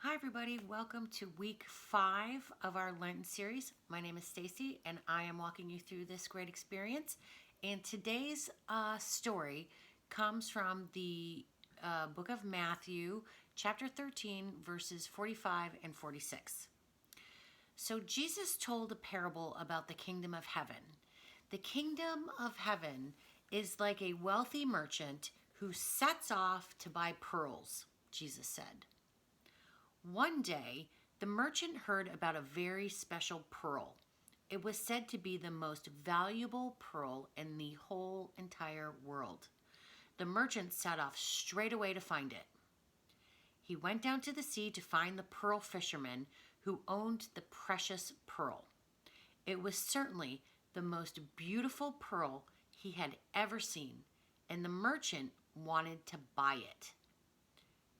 Hi everybody, welcome to week 5 of our Lenten series. My name is Stacy and I am walking you through this great experience. And today's story comes from the book of Matthew, chapter 13, verses 45 and 46. So Jesus told a parable about the kingdom of heaven. The kingdom of heaven is like a wealthy merchant who sets off to buy pearls, Jesus said. One day, the merchant heard about a very special pearl. It was said to be the most valuable pearl in the whole entire world. The merchant set off straight away to find it. He went down to the sea to find the pearl fisherman who owned the precious pearl. It was certainly the most beautiful pearl he had ever seen, and the merchant wanted to buy it.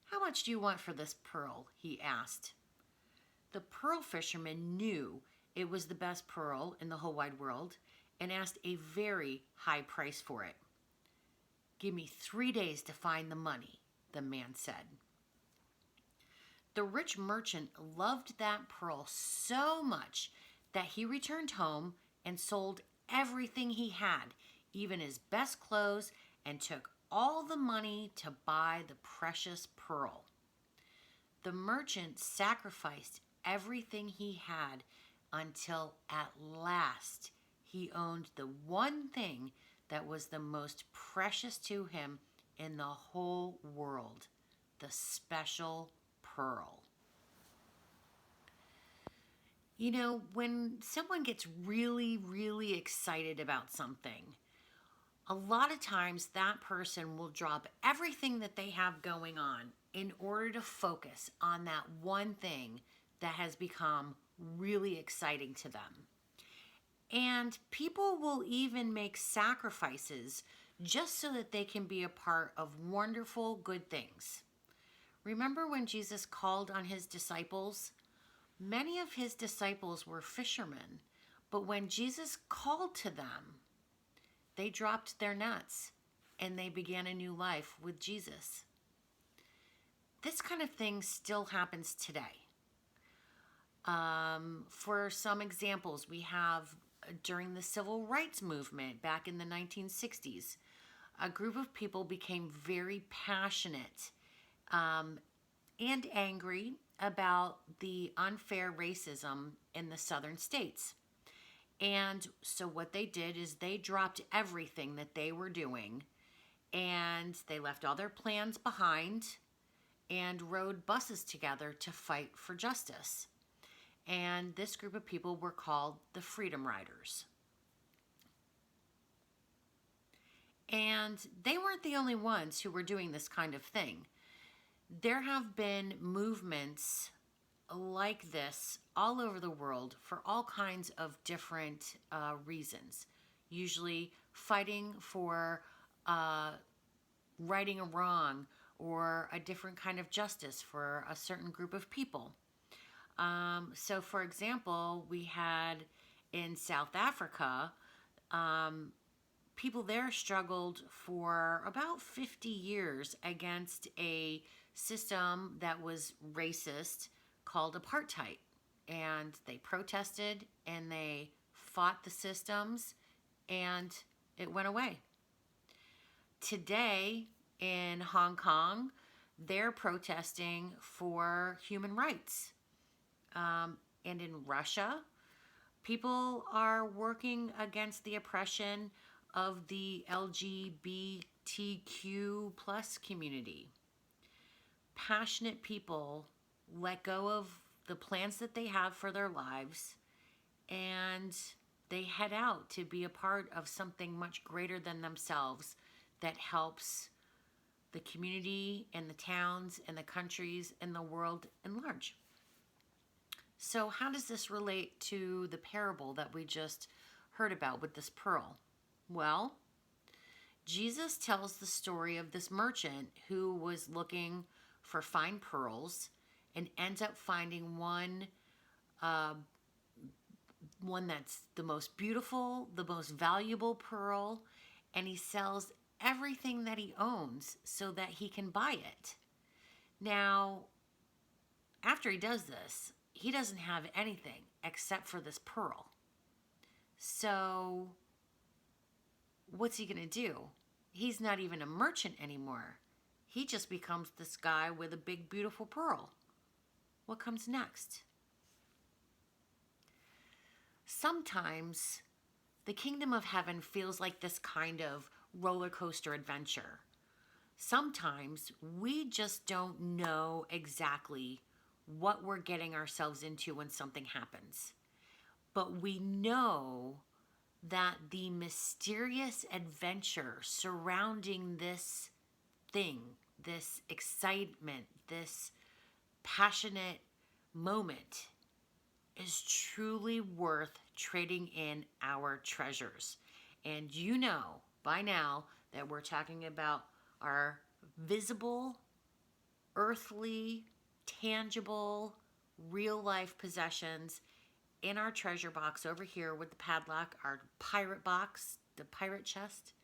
"How much do you want for this pearl?" he asked. The pearl fisherman knew it was the best pearl in the whole wide world and asked a very high price for it. "Give me 3 days to find the money," the man said. The rich merchant loved that pearl so much that he returned home and sold everything he had, even his best clothes, and took all the money to buy the precious pearl. The merchant sacrificed everything he had until at last he owned the one thing that was the most precious to him in the whole world, the special pearl. You know, when someone gets really excited about something, a lot of times that person will drop everything that they have going on in order to focus on that one thing that has become really exciting to them. And people will even make sacrifices just so that they can be a part of wonderful good things. Remember when Jesus called on his disciples? Many of his disciples were fishermen, but when Jesus called to them, they dropped their nets and they began a new life with Jesus. This kind of thing still happens today. For some examples, we have during the civil rights movement back in the 1960s, a group of people became very passionate and angry about the unfair racism in the southern states. And so what they did is they dropped everything that they were doing and they left all their plans behind and rode buses together to fight for justice. And this group of people were called the Freedom Riders. And they weren't the only ones who were doing this kind of thing. There have been movements like this all over the world for all kinds of different reasons, usually fighting for righting a wrong or a different kind of justice for a certain group of people. So for example, we had in South Africa, people there struggled for about 50 years against a system that was racist called apartheid. And they protested and they fought the systems and it went away. Today in Hong Kong, they're protesting for human rights. And in Russia, people are working against the oppression of the LGBTQ plus community. Passionate people let go of the plans that they have for their lives and they head out to be a part of something much greater than themselves that helps the community and the towns and the countries and the world at large. So how does this relate to the parable that we just heard about with this pearl? Well, Jesus tells the story of this merchant who was looking for fine pearls and ends up finding one that's the most beautiful, the most valuable pearl, and he sells everything that he owns so that he can buy it. Now, after he does this, he doesn't have anything except for this pearl. So what's he going to do? He's not even a merchant anymore. He just becomes this guy with a big, beautiful pearl. What comes next? Sometimes the kingdom of heaven feels like this kind of roller coaster adventure. Sometimes we just don't know exactly what we're getting ourselves into when something happens. But we know that the mysterious adventure surrounding this thing, this excitement, this passionate moment is truly worth trading in our treasures. And you know by now that we're talking about our visible, earthly, tangible, real life possessions in our treasure box over here with the padlock, our pirate box, the pirate chest.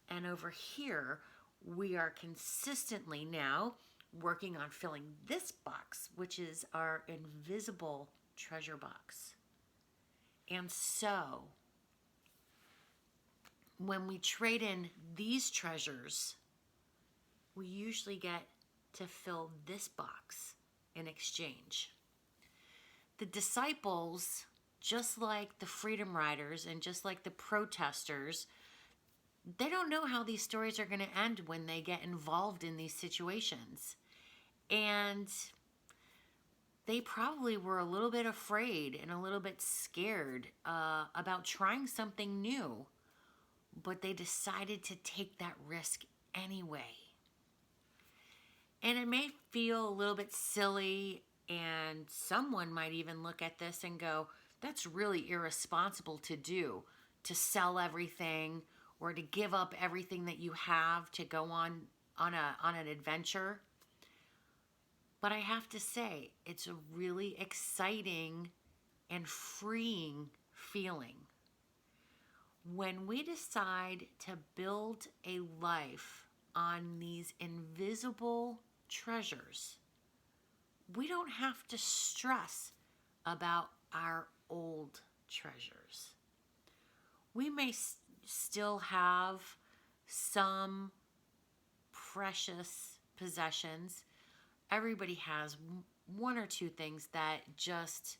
And over here, we are consistently now working on filling this box, which is our invisible treasure box. And so, when we trade in these treasures, we usually get to fill this box in exchange. The disciples, just like the freedom riders and just like the protesters, they don't know how these stories are going to end when they get involved in these situations. And they probably were a little bit afraid and a little bit scared about trying something new, but they decided to take that risk anyway. And it may feel a little bit silly, and someone might even look at this and go, that's really irresponsible to do, to sell everything or to give up everything that you have to go on an adventure. But I have to say, it's a really exciting and freeing feeling. When we decide to build a life on these invisible treasures, we don't have to stress about our old treasures. We may still have some precious possessions. Everybody has one or two things that just,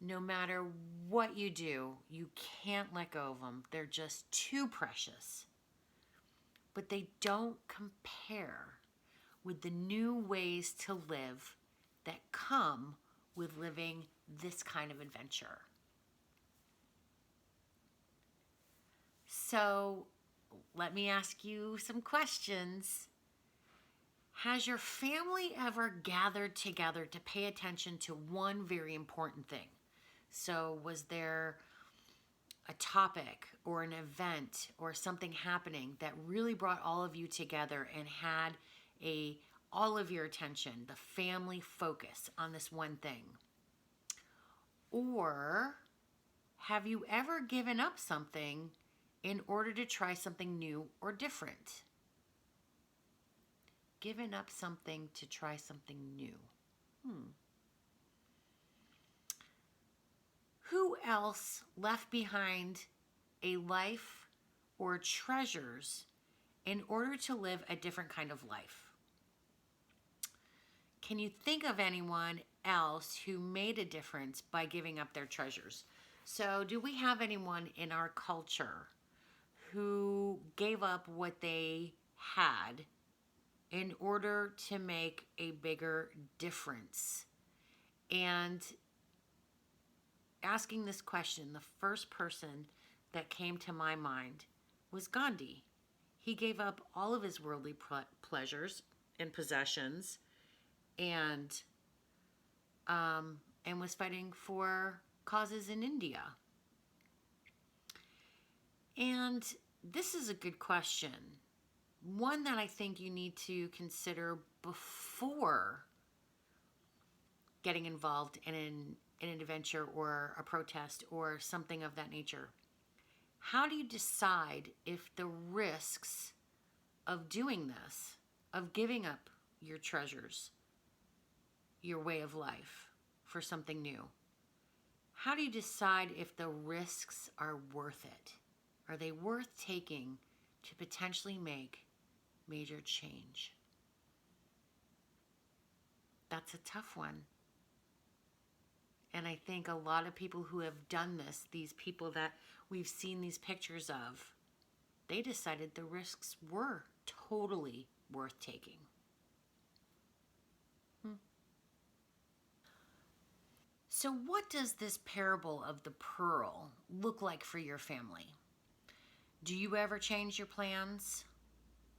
no matter what you do, you can't let go of them. They're just too precious. But they don't compare with the new ways to live that come with living this kind of adventure. So let me ask you some questions. Has your family ever gathered together to pay attention to one very important thing? So was there a topic or an event or something happening that really brought all of you together and had all of your attention, the family focus on this one thing? Or have you ever given up something in order to try something new or different? Given up something to try something new. Who else left behind a life or treasures in order to live a different kind of life? Can you think of anyone else who made a difference by giving up their treasures? So, do we have anyone in our culture who gave up what they had in order to make a bigger difference? And asking this question, the first person that came to my mind was Gandhi. He gave up all of his worldly pleasures and possessions and was fighting for causes in India. And this is a good question. One that I think you need to consider before getting involved in an adventure or a protest or something of that nature. How do you decide if the risks of doing this, of giving up your treasures, your way of life for something new, how do you decide if the risks are worth it? Are they worth taking to potentially make major change? That's a tough one. And I think a lot of people who have done this, these people that we've seen these pictures of, they decided the risks were totally worth taking. So what does this parable of the pearl look like for your family? Do you ever change your plans?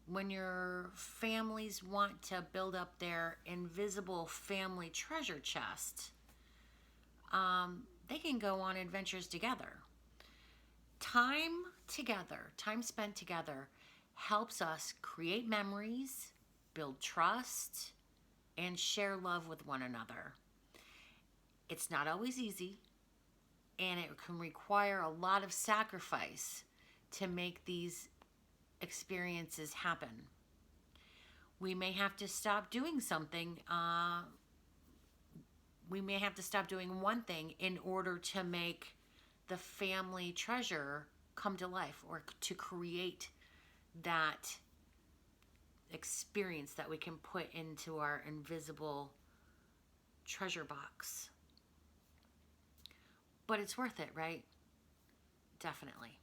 When your families want to build up their invisible family treasure chest, they can go on adventures together. Time spent together helps us create memories, build trust, and share love with one another. It's not always easy, and it can require a lot of sacrifice to make these experiences happen. We may have to stop doing something. We may have to stop doing one thing in order to make the family treasure come to life, or to create that experience that we can put into our invisible treasure box. But it's worth it, right? Definitely.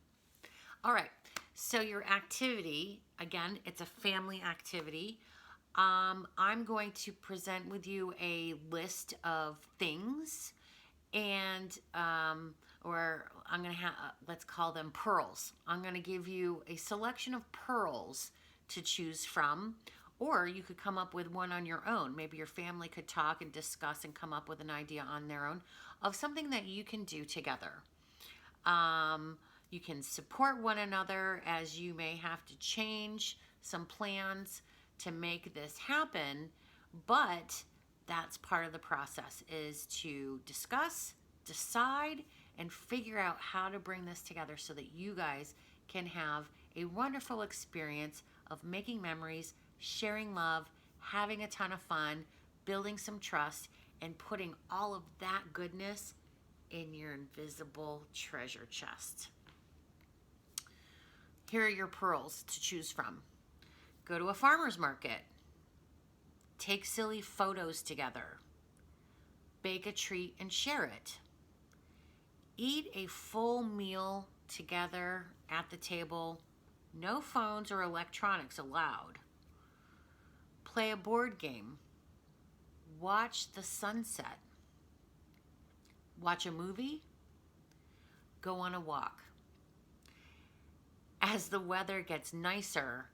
All right. So your activity, again, it's a family activity. I'm going to present with you a list of things, and or I'm going to have, let's call them pearls. I'm going to give you a selection of pearls to choose from, or you could come up with one on your own. Maybe your family could talk and discuss and come up with an idea on their own of something that you can do together. You can support one another, as you may have to change some plans to make this happen, but that's part of the process, is to discuss, decide, and figure out how to bring this together so that you guys can have a wonderful experience of making memories, sharing love, having a ton of fun, building some trust, and putting all of that goodness in your invisible treasure chest. Here are your pearls to choose from. Go to a farmer's market. Take silly photos together. Bake a treat and share it. Eat a full meal together at the table. No phones or electronics allowed. Play a board game. Watch the sunset. Watch a movie. Go on a walk. As the weather gets nicer,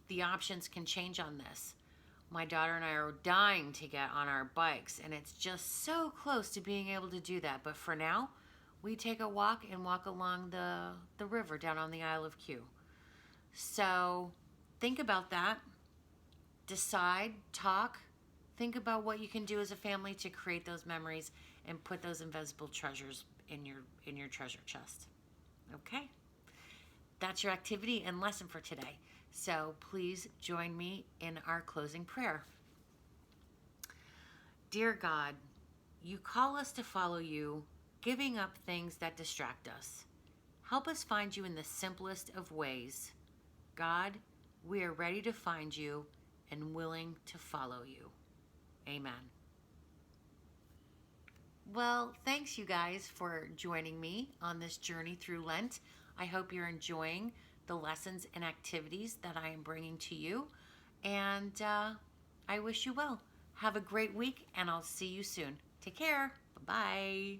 the options can change on this. My daughter and I are dying to get on our bikes, and it's just so close to being able to do that. But for now, we take a walk and walk along the river down on the Isle of Kew. So think about that. Decide, talk, think about what you can do as a family to create those memories and put those invisible treasures in your treasure chest. Okay? That's your activity and lesson for today. So please join me in our closing prayer. Dear God, you call us to follow you, giving up things that distract us. Help us find you in the simplest of ways. God, we are ready to find you and willing to follow you. Amen. Well, thanks you guys for joining me on this journey through Lent. I hope you're enjoying the lessons and activities that I am bringing to you. And I wish you well. Have a great week, and I'll see you soon. Take care. Bye-bye.